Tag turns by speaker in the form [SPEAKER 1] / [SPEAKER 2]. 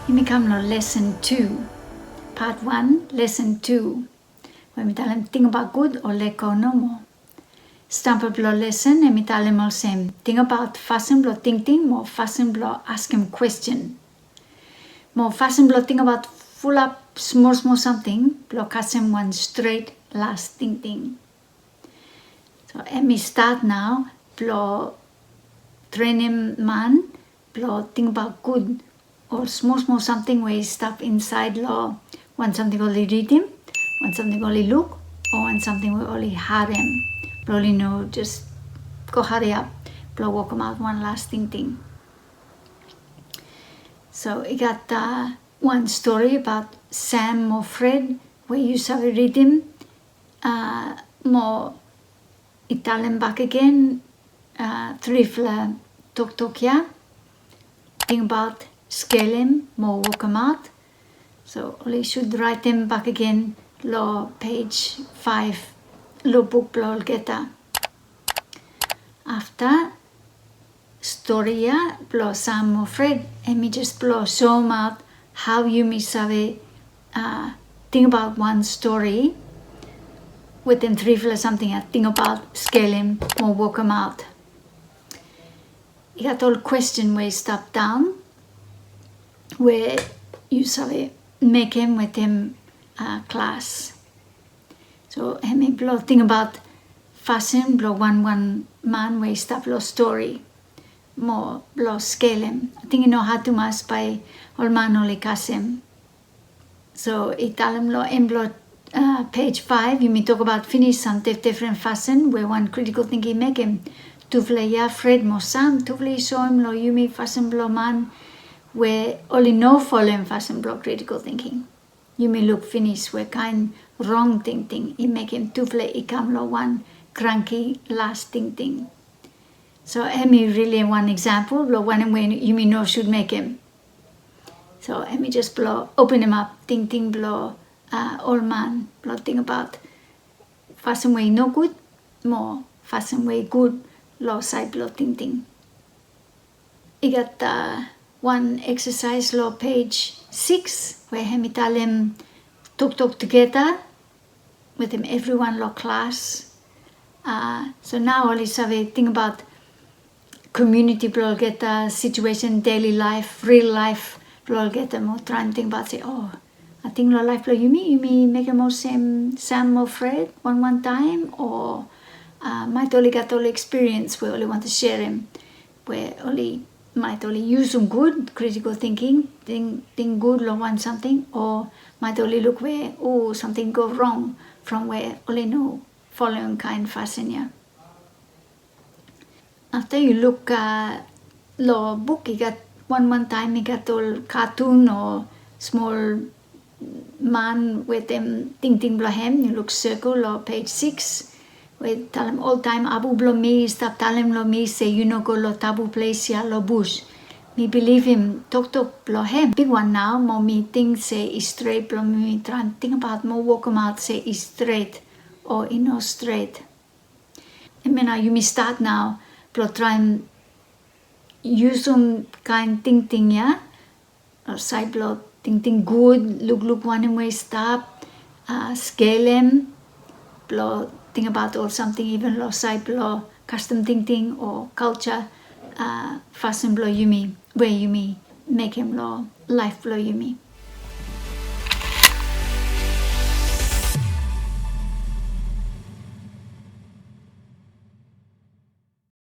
[SPEAKER 1] Yumi kam lo lesson 2. Part 1, lesson 2. When mitalem think about good or leko nomo. Stamper blo lesson and mitalem all same. Think about fasten blo ting more fasten blo ask him question. More fasten blo think about full up small something blo kasem one straight last ting. So let me start now. Blo Trenem man blo think about good or small something where you stop inside law. One something only read him, one something only look, or one something will only hard him. Probably no, just go hurry up. Blow walk him out one last thing. So I got one story about Sam or Fred where you saw read him. More Italian back again. Trifla talk ya. Think about scale him, more walk him out. So only should write them back again. Law page 5. Law book blow geta. After story ya blow Sam or Fred and me just blow show 'em out how you may sabe think about one story within 3 or something. I think about scale him or walk him out. You got all question where you stop down where you sabe make him with him class. So I may blow think about fasten blow one man where you stop blow story. More blow scale him. I think you know how to mas by all man only kasem. So Italian law and blow page 5 you may talk about finish some different fasten where one critical thinking make him. Tuvle ya Fred mo Sam tuvle show him lo you may fasten blow man where only no follow him fasten blow critical thinking. You may look finish where kind wrong thing. It make him tuvle ikam lo one cranky last thing. So let me really one example blow one way you may know should make him. So let me just blow open him up ting blow old man blow think about fasten way no good more fasten way good low side blow ting. You got one exercise law page 6 where hemitalem talk together with him everyone law class. So now all is a thing about community blow get a situation daily life real life blow get a more trying think about say I think law life blow you may make a more same Sam or Fred one time or might only got all experience we only want to share him where only might only use some good critical thinking think good or want something or might only look where something go wrong from where only no following kind fasten ya. After you look law book you got one time you got all cartoon or small man with them ting blow him you look circle or page 6 where tell him all time abu blow me stop tell him lo me say you know go lo tabu place ya lo bush me believe him talk blow him big one now more me think say is straight blow me try and think about more walk him out say is straight or straight. I mean now you may start now blow try and use some kind thing ya or side blow think good look one way stop scale him blow think about or something even low side blow custom thinking or culture fasten blow you me where you me make him law life blow you me.